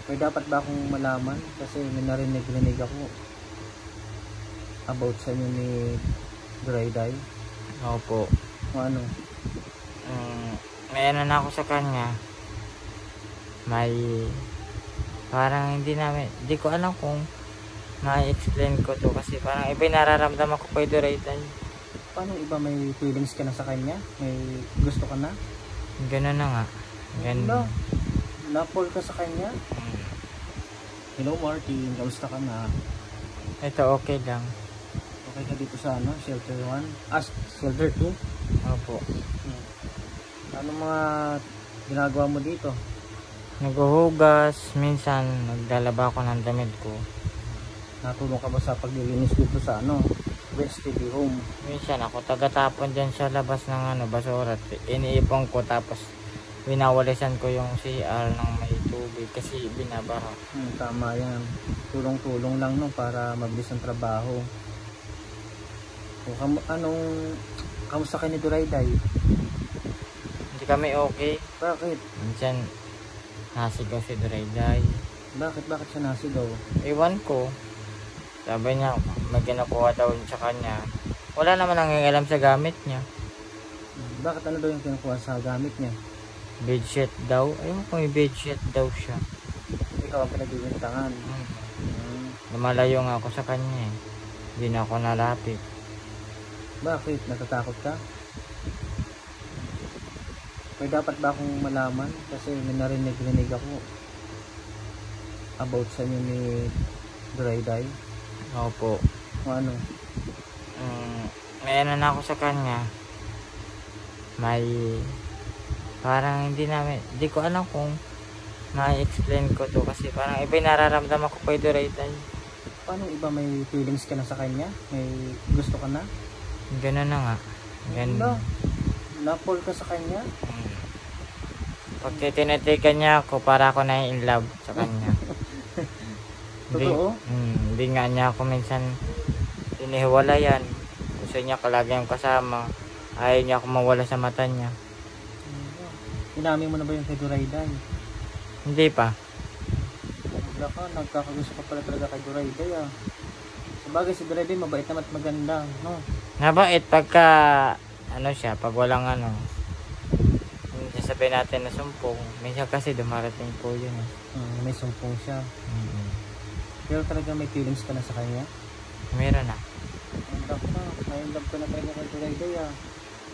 May dapat ba akong malaman? Kasi may narinig ako about sa inyo ni Durayday. Opo. O ano? May ano na ako sa kanya. May parang hindi ko alam kung ma-explain ko to kasi parang iba nararamdaman ko kay Durayday. Paano iba, may feelings ka na sa kanya? May gusto ka na? Ganun na nga. Ganun. Ano? Na-fall ka sa kanya? Hello Martin, kamusta ka na? Ito okay lang. Okay ka dito sa ano? Shelter 1? Shelter 2? Opo. Ano mga ginagawa mo dito? Naghuhugas, minsan naglalaba ako ng damit ko. Natulong ka ba sa paglilinis dito sa ano? West TV Home? Minsan ako tagatapon dyan sa labas ng ano, basura. Iniipon ko tapos winawalisan ko yung CR ng may tubig kasi binabaha. Tama yan. Tulong-tulong lang no para mabilis ang trabaho. O, kamusta ka ni Durayday? Hindi kami okay. Bakit? Minsan nasigaw si Durayday. Bakit siya nasigaw? Iwan ko. Sabi niya may kinukuha daw sa kanya. Wala naman nangingialam sa gamit niya. Bakit ano daw yung kinukuha sa gamit niya? Bedsheet daw. Ayun kung may bedsheet daw siya. Ikaw ang pinagbibintangan. Lumalayo nga ako sa kanya eh. Hindi na ako nalapit. Bakit? Natatakot ka? May dapat ba akong malaman? Kasi may narinig ako about sa inyo ni Durayday. Opo. O ano? May ano na ako sa kanya. May parang hindi ko alam kung ma-explain ko to kasi parang iba nararamdaman ko kay Durayday. Paano iba, may feelings ka na sa kanya? May gusto ka na? Ganun na nga. Ganun. Ano? Na-fall ka sa kanya? Pag tinitigan niya ako, para ako na in love sa kanya. Totoo? Hindi nga niya ako minsan inihiwalayan. Gusto niya kalaging kasama. Ayaw niya ako mawala sa mata niya. Inamin mo na ba yung kay Durayday? Hindi pa. Wala ka, nagkakagusto ka pala talaga kay Durayday ah. Sabagay si Durayday mabait naman at maganda, no? Nabait pagka ano siya, pag walang ano, sasabihin natin na sumpong. Minsan kasi dumarating po yun eh. May sumpong siya. Pero talaga may feelings ka na sa kanya? Meron na. May love ka na talaga kay Durayday ah.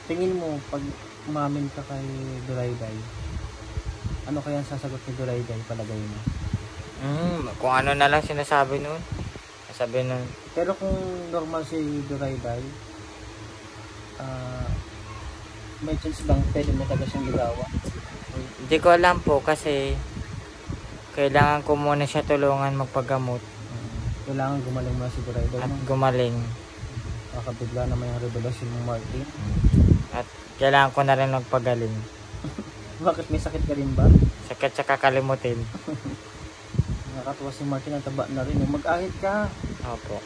Tingin mo, pag umamin ka kay Durayday, ano kaya ang sasagot ni Durayday, palagay mo? Kung ano na lang sinasabi nun. Sabi nun. Pero kung normal si Durayday, may chance bang pwede mo taga siyang ligawan? Hindi ko alam po kasi kailangan ko muna siya tulungan magpagamot. Kailangan gumaling muna si Durayday. At gumaling. Makabigla naman yung revelasyon ng Martin. At kailangan ko na rin magpagaling. Bakit, may sakit ka rin ba? Sakit sa kakalimutin. Nakakatuwa si Martin, ang taba na rin. Mag-ahit ka. Opo.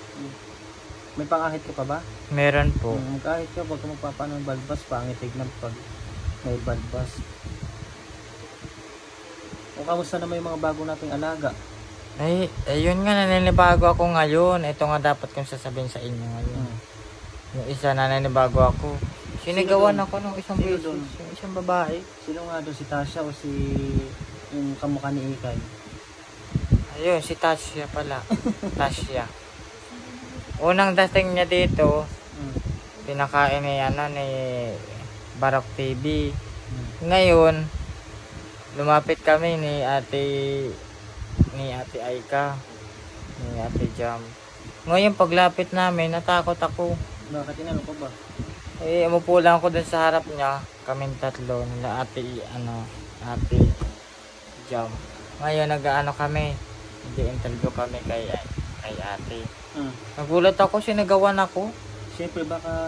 May pang-ahit ka pa ba? Meron po. Mag-ahit ka, huwag ka magpapano ng balbas. Pangit tignan pag may balbas. O kamusta naman yung mga bago nating alaga? Ay, ayun nga, naninibago ako ngayon. Ito nga dapat kong sasabihin sa inyo ngayon. Yung isa naninibago ako. Sinigawan ako ng isang beses. Yung isang babae. Sino nga doon? Si Tasha o si yung kamukha ni Ikay? Ayun, si Tasha pala. Tasha. Unang dating niya dito, pinakain ni Barok TV. Ngayon, lumapit kami ni Ate Aika, ni Ate Jam. Ngayon paglapit namin, natakot ako. Bakit inano ko ba? Umupo lang ako dun sa harap niya, kaming tatlo, nila Ate Jam. Ngayon nag-aano kami, interview kami kay Ate. Nagulat ako, sinagawan ako. Siyempre baka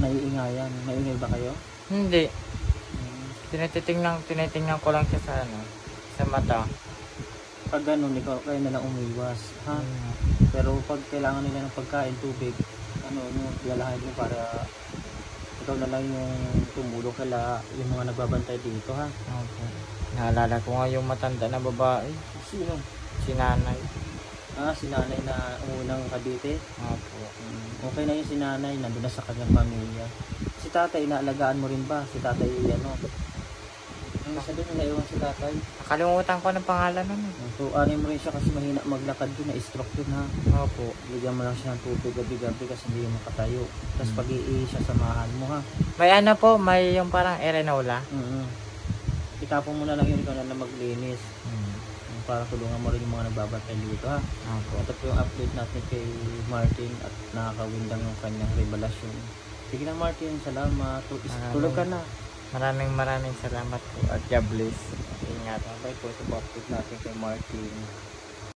naiingayan. Maingay ba kayo? Hindi. Tinitingnan ko lang siya sa mata. Pag ganun, ikaw kayo na lang umiwas, ha? Pero pag kailangan nila ng pagkain, tubig, lalahan mo para ikaw na lang yung tumulong kala yung mga nagbabantay dito, ha? Okay. Naalala ko nga yung matanda na babae. Sino? Si nanay. Si nanay na unang Cavite. Opo. Okay na yung si nanay, nandun na sa kanyang pamilya. Si tatay, inaalagaan mo rin ba? Si tatay, ano? Ang isa doon, naiwan si tatay. Nakalimutan ko ng pangalan nun. So, mo rin siya kasi mahina maglakad doon, na-stroke yun ha. Opo. Bigyan mo lang siya ng tubig gabi-gabi kasi hindi yung makatayo. Tapos pag-i siya, samahan mo ha. May ano po, may yung parang erenola. Itapon mo na lang yun ikaw na maglinis. Para tulungan mo rin yung mga nagbabantay dito ha. Opo. Ito po yung update natin kay Martin at nakakawindang yung kanyang revelasyon. Sige na Martin, salamat. Tulog ka na. Maraming salamat po at God bless. Ingat. Bye po sa update natin kay Martin.